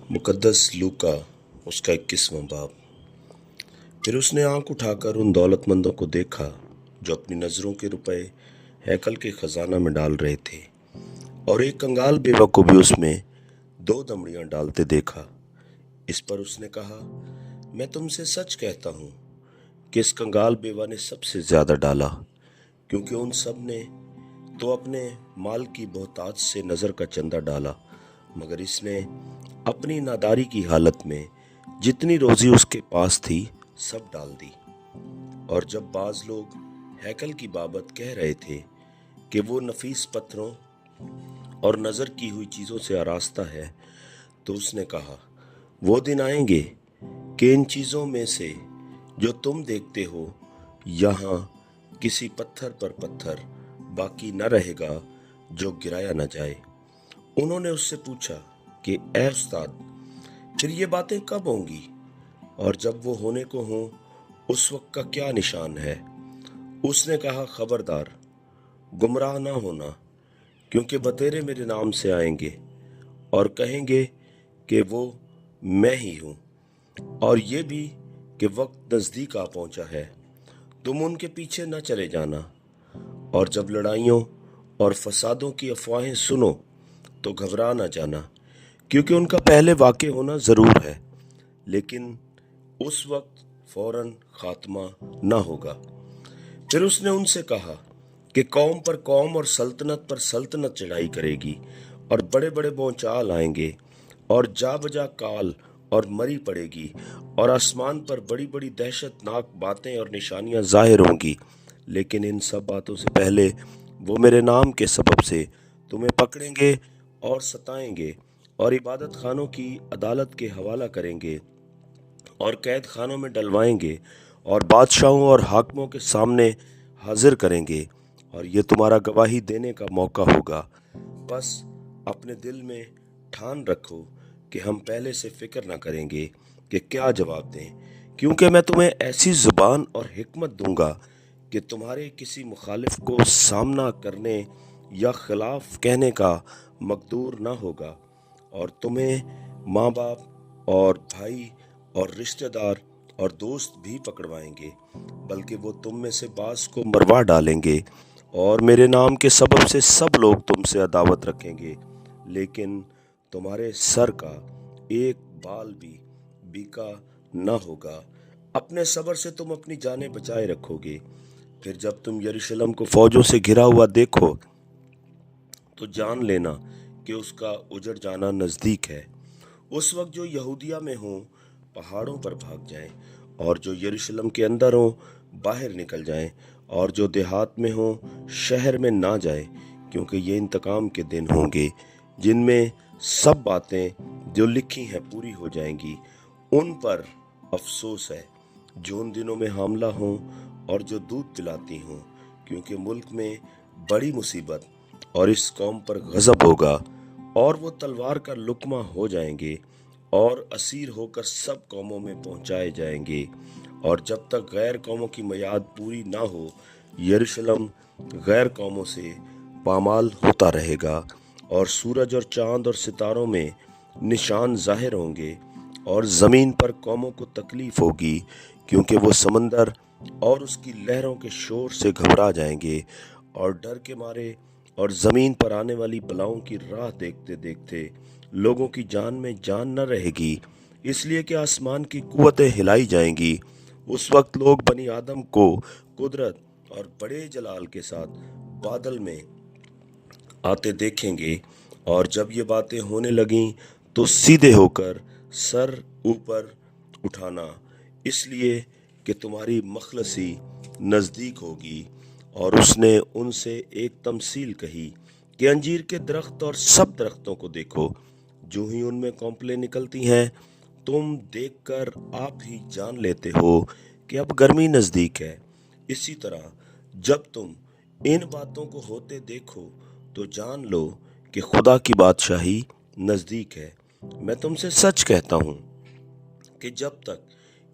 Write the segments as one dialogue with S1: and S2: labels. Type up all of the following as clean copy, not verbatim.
S1: मुकद्दस लूका उसका 21वां बाब। फिर उसने आंख उठाकर उन दौलतमंदों को देखा जो अपनी नजरों के रुपए हैकल के खजाना में डाल रहे थे, और एक कंगाल बेवा को भी उसमें 2 दमड़ियां डालते देखा। इस पर उसने कहा, मैं तुमसे सच कहता हूं कि इस कंगाल बेवा ने सबसे ज्यादा डाला, क्योंकि उन सब ने तो अपने माल की बहुतायत से नजर का चंदा डाला, मगर इसने अपनी नादारी की हालत में जितनी रोजी उसके पास थी सब डाल दी। और जब बाज लोग हैकल की बाबत कह रहे थे कि वो नफीस पत्थरों और नजर की हुई चीजों से आरास्ता है, तो उसने कहा, वो दिन आएंगे कि इन चीजों में से जो तुम देखते हो यहाँ किसी पत्थर पर पत्थर बाकी न रहेगा जो गिराया न जाए। उन्होंने उससे पूछा कि ए उस्ताद, फिर ये बातें कब होंगी, और जब वो होने को हों उस वक्त का क्या निशान है? उसने कहा, खबरदार, गुमराह ना होना, क्योंकि बतेरे मेरे नाम से आएंगे और कहेंगे कि वो मैं ही हूँ, और ये भी कि वक्त नज़दीक आ पहुंचा है। तुम उनके पीछे न चले जाना, और जब लड़ाइयों और फसादों की अफवाहें सुनो तो घबरा न जाना, क्योंकि उनका पहले वाक़ होना ज़रूर है, लेकिन उस वक्त फौरन खात्मा न होगा। फिर उसने उनसे कहा कि कौम पर कौम और सल्तनत पर सल्तनत चढ़ाई करेगी, और बड़े बड़े भूचाल आएंगे, और जा बजा काल और मरी पड़ेगी, और आसमान पर बड़ी बड़ी दहशतनाक बातें और निशानियां जाहिर होंगी। लेकिन इन सब बातों से पहले वो मेरे नाम के सबब से तुम्हें पकड़ेंगे और सताएंगे, और इबादत खानों की अदालत के हवाला करेंगे, और कैद खानों में डलवाएंगे, और बादशाहों और हाकिमों के सामने हाजिर करेंगे, और ये तुम्हारा गवाही देने का मौका होगा। बस अपने दिल में ठान रखो कि हम पहले से फिक्र न करेंगे कि क्या जवाब दें, क्योंकि मैं तुम्हें ऐसी जुबान और हिकमत दूंगा कि तुम्हारे किसी मुखालिफ को सामना करने या खिलाफ कहने का मकदूर ना होगा, और तुम्हें माँ बाप और भाई और रिश्तेदार और दोस्त भी पकड़वाएंगे, बल्कि वो तुम में से बास को मरवा डालेंगे, और मेरे नाम के सबब से सब लोग तुमसे अदावत रखेंगे, लेकिन तुम्हारे सर का एक बाल भी बीका न होगा। अपने सब्र से तुम अपनी जानें बचाए रखोगे। फिर जब तुम यरूशलेम को फौजों से घिरा हुआ देखो तो जान लेना कि उसका उजड़ जाना नज़दीक है। उस वक्त जो यहूदिया में हों पहाड़ों पर भाग जाएं, और जो यरूशलेम के अंदर हों बाहर निकल जाएं, और जो देहात में हों शहर में ना जाएं, क्योंकि ये इंतकाम के दिन होंगे जिनमें सब बातें जो लिखी हैं पूरी हो जाएंगी। उन पर अफसोस है जो उन दिनों में हामला हों और जो दूध पिलाती हों, क्योंकि मुल्क में बड़ी मुसीबत और इस कौम पर गजब होगा, और वो तलवार का लुकमा हो जाएंगे और असीर होकर सब कौमों में पहुंचाए जाएंगे। और जब तक गैर कौमों की मियाद पूरी ना हो यरूशलेम गैर कौमों से पामाल होता रहेगा, और सूरज और चांद और सितारों में निशान जाहिर होंगे, और ज़मीन पर कौमों को तकलीफ होगी, क्योंकि वो समंदर और उसकी लहरों के शोर से घबरा जाएंगे और डर के मारे, और ज़मीन पर आने वाली बलाओं की राह देखते देखते लोगों की जान में जान न रहेगी, इसलिए कि आसमान की कुव्वतें हिलाई जाएंगी। उस वक्त लोग बनी आदम को कुदरत और बड़े जलाल के साथ बादल में आते देखेंगे, और जब ये बातें होने लगीं तो सीधे होकर सर ऊपर उठाना, इसलिए कि तुम्हारी मखलसी नज़दीक होगी। और उसने उनसे एक तमसील कही कि अंजीर के दरख्त और सब दरख्तों को देखो, जो ही उनमें कौंपलें निकलती हैं तुम देखकर आप ही जान लेते हो कि अब गर्मी नज़दीक है। इसी तरह जब तुम इन बातों को होते देखो तो जान लो कि खुदा की बादशाही नज़दीक है। मैं तुमसे सच कहता हूँ कि जब तक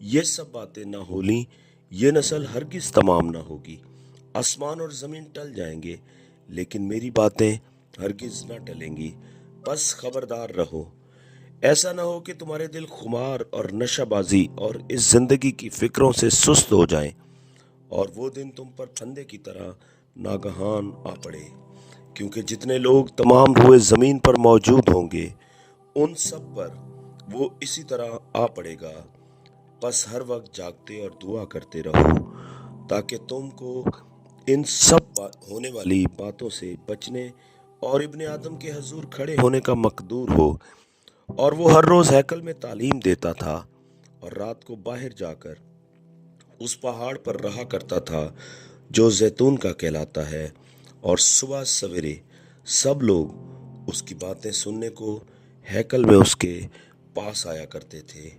S1: ये सब बातें ना होली ये नस्ल हरगिज तमाम ना होगी। आसमान और ज़मीन टल जाएंगे, लेकिन मेरी बातें हरगिज ना टलेंगी। बस खबरदार रहो। ایسا نہ ہو کہ تمہارے دل خمار اور نشہ بازی اور اس زندگی کی فکروں سے سست ہو جائیں اور وہ دن تم پر پھندے کی طرح ناگہان آ پڑے، کیونکہ جتنے لوگ تمام روئے زمین پر موجود ہوں گے ان سب پر وہ اسی طرح آ پڑے گا۔ بس ہر وقت جاگتے اور دعا کرتے رہو تاکہ تم کو ان سب ہونے والی باتوں سے بچنے اور ابن آدم کے حضور کھڑے ہونے کا مقدور ہو۔ اور وہ ہر روز ہیکل میں تعلیم دیتا تھا اور رات کو باہر جا کر اس پہاڑ پر رہا کرتا تھا جو زیتون کا کہلاتا ہے، اور صبح سویرے سب لوگ اس کی باتیں سننے کو ہیکل میں اس کے پاس آیا کرتے تھے۔